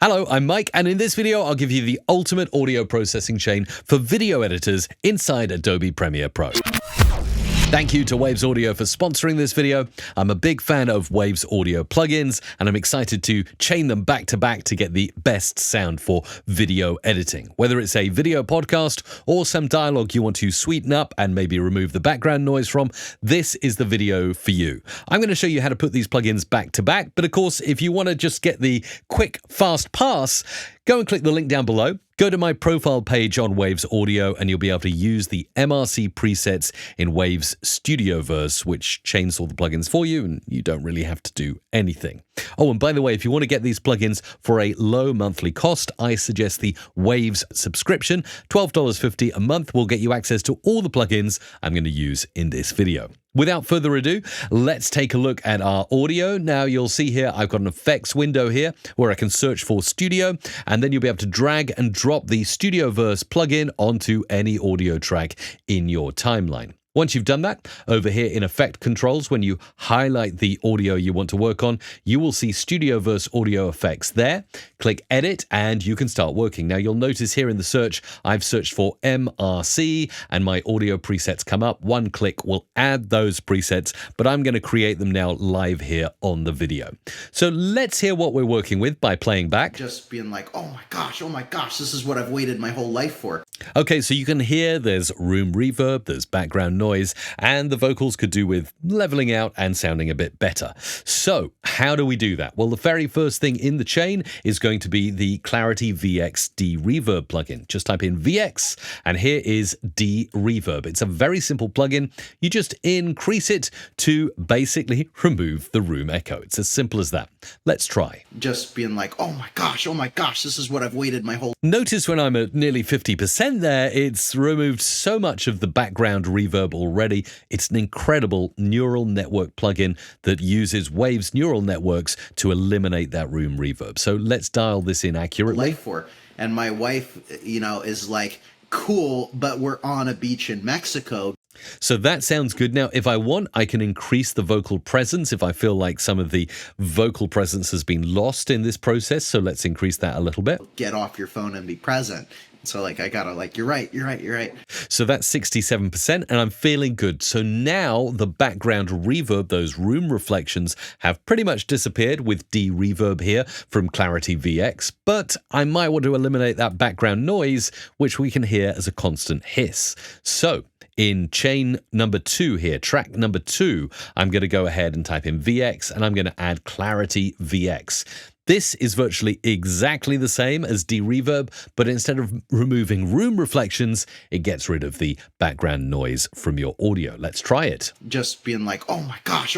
Hello, I'm Mike, and in this video, I'll give you the ultimate audio processing chain for video editors inside Adobe Premiere Pro. Thank you to Waves Audio for sponsoring this video. I'm a big fan of Waves Audio plugins, and I'm excited to chain them back to back to get the best sound for video editing. Whether it's a video podcast or some dialogue you want to sweeten up and maybe remove the background noise from, this is the video for you. I'm going to show you how to put these plugins back to back, but of course, if you want to just get the quick, fast pass, go and click the link down below. Go to my profile page on Waves Audio and you'll be able to use the MRC presets in Waves Studioverse, which chains all the plugins for you and you don't really have to do anything. Oh, and by the way, if you want to get these plugins for a low monthly cost, I suggest the Waves subscription. $12.50 a month will get you access to all the plugins I'm going to use in this video. Without further ado, let's take a look at our audio. Now you'll see here, I've got an effects window here where I can search for studio, and then you'll be able to drag and drop the Studioverse plugin onto any audio track in your timeline. Once you've done that, over here in Effect Controls, when you highlight the audio you want to work on, you will see Studioverse audio effects there. Click Edit, and you can start working. Now, you'll notice here in the search, I've searched for MRC, and my audio presets come up. One click will add those presets, but I'm going to create them now live here on the video. So let's hear what we're working with by playing back. Just being like, oh my gosh, this is what I've waited my whole life for. Okay, so you can hear there's room reverb, there's background noise, and the vocals could do with leveling out and sounding a bit better. So how do we do that? Well, the very first thing in the chain is going to be the Clarity Vx DeReverb plugin. Just type in Vx, and here is DeReverb. It's a very simple plugin. You just increase it to basically remove the room echo. It's as simple as that. Let's try. Just being like, oh my gosh, this is what I've waited my whole... Notice when I'm at nearly 50% there, it's removed so much of the background reverb already. It's an incredible neural network plugin that uses Waves neural networks to eliminate that room reverb. So let's dial this in accurately. And my wife, is like, cool, but we're on a beach in Mexico. So that sounds good. Now, if I want, I can increase the vocal presence if I feel like some of the vocal presence has been lost in this process. So let's increase that a little bit. Get off your phone and be present. So I gotta you're right. So that's 67% and I'm feeling good. So now the background reverb, those room reflections have pretty much disappeared with DeReverb here from Clarity Vx, but I might want to eliminate that background noise, which we can hear as a constant hiss. So in chain number 2 here, track number 2, I'm going to go ahead and type in Vx and I'm going to add Clarity Vx. This is virtually exactly the same as DeReverb, but instead of removing room reflections, it gets rid of the background noise from your audio. Let's try it. Just being like, oh my gosh,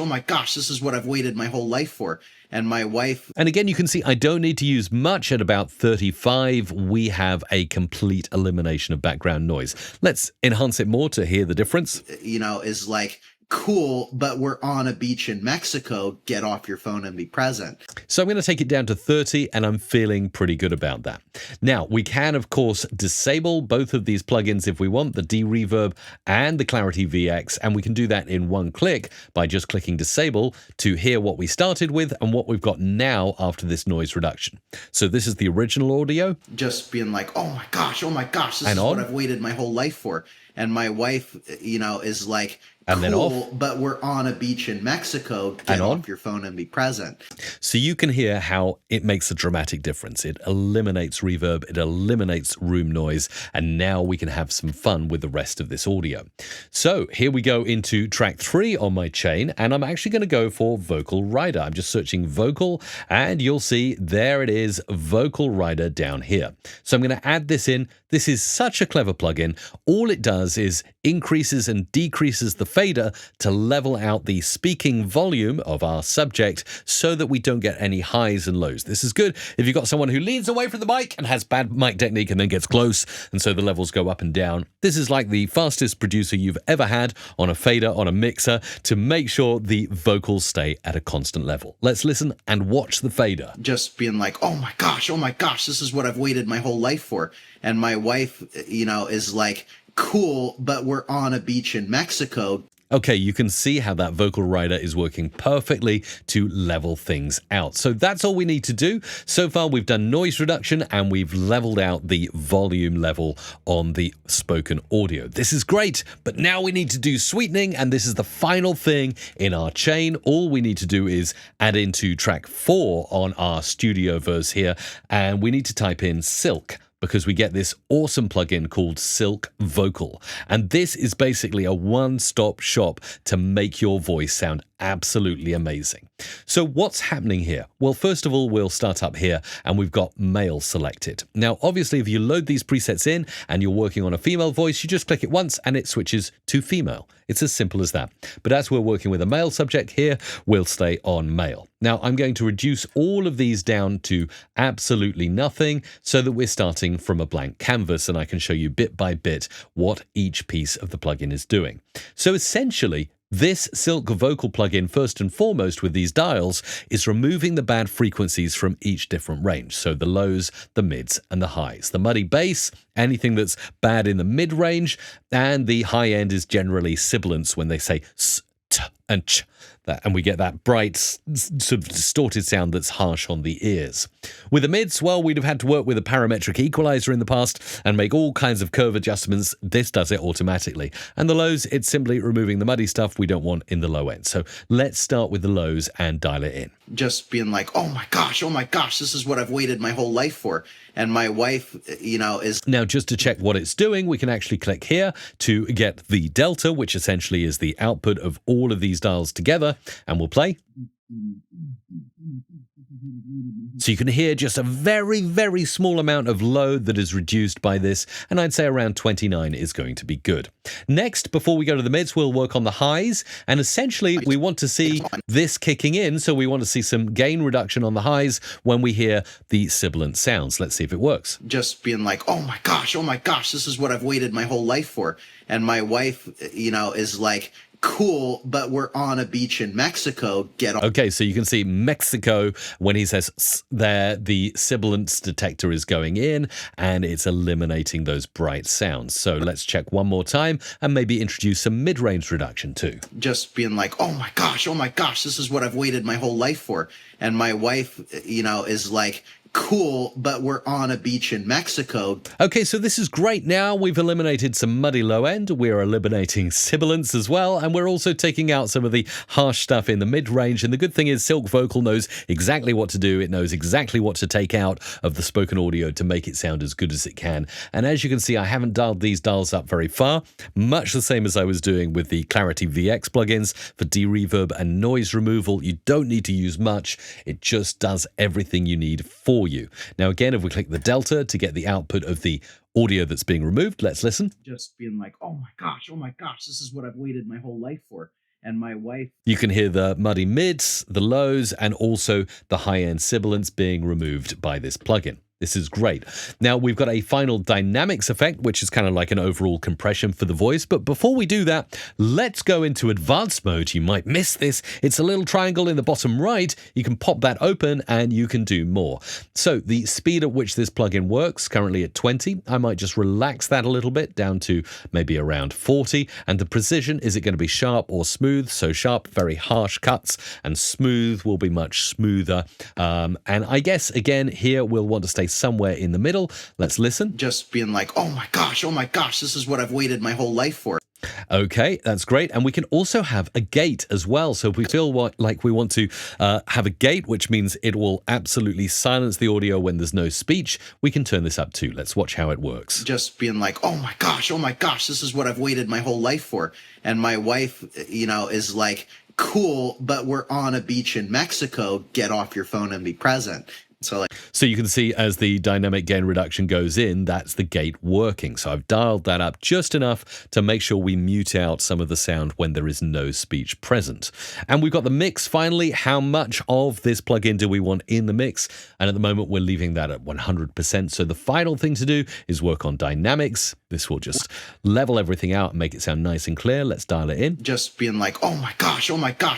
this is what I've waited my whole life for. And my wife... And again, you can see I don't need to use much. At about 35, we have a complete elimination of background noise. Let's enhance it more to hear the difference. Is like... cool, but we're on a beach in Mexico. Get off your phone and be present. So I'm going to take it down to 30 and I'm feeling pretty good about that. Now, we can, of course, disable both of these plugins if we want, the DeReverb and the Clarity Vx, and we can do that in one click by just clicking disable to hear what we started with and what we've got now after this noise reduction. So this is the original audio. Just being like, oh my gosh, this is what I've waited my whole life for. And my wife, is like, and then cool, off. but we're on a beach in Mexico. Get off your phone and be present. So you can hear how it makes a dramatic difference. It eliminates reverb, it eliminates room noise, and now we can have some fun with the rest of this audio. So here we go into track 3 on my chain, and I'm actually going to go for Vocal Rider. I'm just searching vocal, and you'll see there it is, Vocal Rider down here. So I'm going to add this in. This is such a clever plugin. All it does is increases and decreases the fader to level out the speaking volume of our subject so that we don't get any highs and lows. This is good if you've got someone who leans away from the mic and has bad mic technique and then gets close, and so the levels go up and down. This is like the fastest producer you've ever had on a fader, on a mixer, to make sure the vocals stay at a constant level. Let's listen and watch the fader. Just being like, oh my gosh, this is what I've waited my whole life for. And my wife, is like, cool, but we're on a beach in Mexico. Okay, you can see how that vocal rider is working perfectly to level things out. So that's all we need to do. So far, we've done noise reduction and we've leveled out the volume level on the spoken audio. This is great, but now we need to do sweetening, and this is the final thing in our chain. All we need to do is add into track 4 on our studio verse here, and we need to type in Silk, because we get this awesome plugin called Silk Vocal. And this is basically a one-stop shop to make your voice sound absolutely amazing. So what's happening here? Well, first of all, we'll start up here and we've got male selected. Now, obviously, if you load these presets in and you're working on a female voice, you just click it once and it switches to female. It's as simple as that. But as we're working with a male subject here, we'll stay on male. Now, I'm going to reduce all of these down to absolutely nothing so that we're starting from a blank canvas and I can show you bit by bit what each piece of the plugin is doing. So essentially, this Silk Vocal plugin, first and foremost with these dials, is removing the bad frequencies from each different range. So the lows, the mids, and the highs. The muddy bass, anything that's bad in the mid-range, and the high end is generally sibilants when they say s, t, and ch. And we get that bright, sort of distorted sound that's harsh on the ears. With the mids, well, we'd have had to work with a parametric equalizer in the past and make all kinds of curve adjustments. This does it automatically. And the lows, it's simply removing the muddy stuff we don't want in the low end. So let's start with the lows and dial it in. Just being like, oh my gosh, this is what I've waited my whole life for. And my wife, is... Now, just to check what it's doing, we can actually click here to get the delta, which essentially is the output of all of these dials together, and we'll play. So you can hear just a very, very small amount of load that is reduced by this, and I'd say around 29 is going to be good. Next, before we go to the mids, we'll work on the highs, and essentially we want to see this kicking in, so we want to see some gain reduction on the highs when we hear the sibilant sounds. Let's see if it works. Just being like, oh my gosh, this is what I've waited my whole life for. And my wife, is like, cool, but we're on a beach in Mexico. Get on. Okay, so you can see Mexico, when he says S there, the sibilance detector is going in and it's eliminating those bright sounds. So let's check one more time and maybe introduce some mid-range reduction too. Just being like, oh my gosh, this is what I've waited my whole life for. And my wife, is like, cool, but we're on a beach in Mexico. Okay, so this is great. Now we've eliminated some muddy low end, we're eliminating sibilants as well, and we're also taking out some of the harsh stuff in the mid-range. And the good thing is Silk Vocal knows exactly what to do. It knows exactly what to take out of the spoken audio to make it sound as good as it can. And as you can see, I haven't dialed these dials up very far, much the same as I was doing with the Clarity VX plugins for DeReverb and noise removal. You don't need to use much. It just does everything you need for you. Now, again, if we click the delta to get the output of the audio that's being removed, let's listen. Just being like, oh my gosh, this is what I've waited my whole life for. And my wife... You can hear the muddy mids, the lows, and also the high-end sibilants being removed by this plugin. This is great. Now, we've got a final dynamics effect, which is kind of like an overall compression for the voice. But before we do that, let's go into advanced mode. You might miss this. It's a little triangle in the bottom right. You can pop that open and you can do more. So the speed at which this plugin works, currently at 20. I might just relax that a little bit down to maybe around 40. And the precision, is it going to be sharp or smooth? So sharp, very harsh cuts, and smooth will be much smoother. And I guess, again, here we'll want to stay somewhere in the middle. Let's listen. Just being like, oh my gosh, this is what I've waited my whole life for. Okay, that's great. And we can also have a gate as well. So if we feel like we want to have a gate, which means it will absolutely silence the audio when there's no speech, we can turn this up too. Let's watch how it works. Just being like, oh my gosh, this is what I've waited my whole life for. And my wife, is like, cool, but we're on a beach in Mexico. Get off your phone and be present. So you can see as the dynamic gain reduction goes in, that's the gate working. So I've dialed that up just enough to make sure we mute out some of the sound when there is no speech present. And we've got the mix finally. How much of this plugin do we want in the mix? And at the moment, we're leaving that at 100%. So the final thing to do is work on dynamics. This will just level everything out and make it sound nice and clear. Let's dial it in. Just being like, oh my gosh,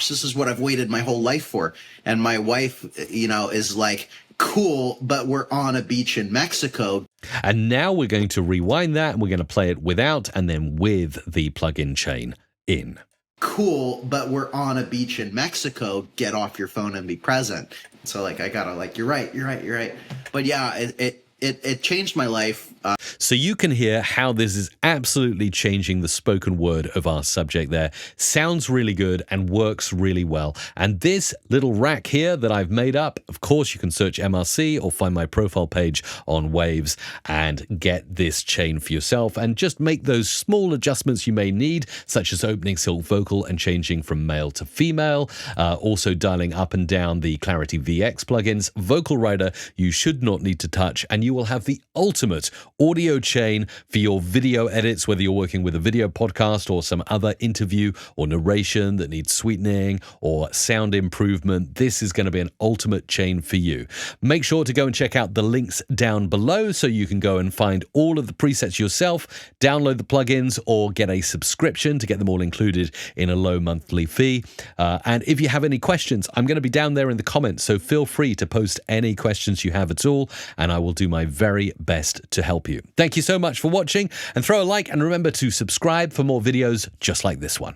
this is what I've waited my whole life for. And my wife, is like, cool, but we're on a beach in Mexico. And now we're going to rewind that and we're going to play it without and then with the plugin chain in. cool, but we're on a beach in Mexico. Get off your phone and be present. So like, I gotta like, you're right. But yeah, it changed my life. So you can hear how this is absolutely changing the spoken word of our subject there. Sounds really good and works really well. And this little rack here that I've made up, of course, you can search MRC or find my profile page on Waves and get this chain for yourself and just make those small adjustments you may need, such as opening silk vocal and changing from male to female. Also dialing up and down the Clarity VX plugins. Vocal Writer you should not need to touch, and you will have the ultimate audio chain for your video edits, whether you're working with a video podcast or some other interview or narration that needs sweetening or sound improvement. This is going to be an ultimate chain for you. Make sure to go and check out the links down below so you can go and find all of the presets yourself, download the plugins, or get a subscription to get them all included in a low monthly fee. And if you have any questions, I'm going to be down there in the comments, so feel free to post any questions you have at all, and I will do my very best to help you. Thank you so much for watching, and throw a like and remember to subscribe for more videos just like this one.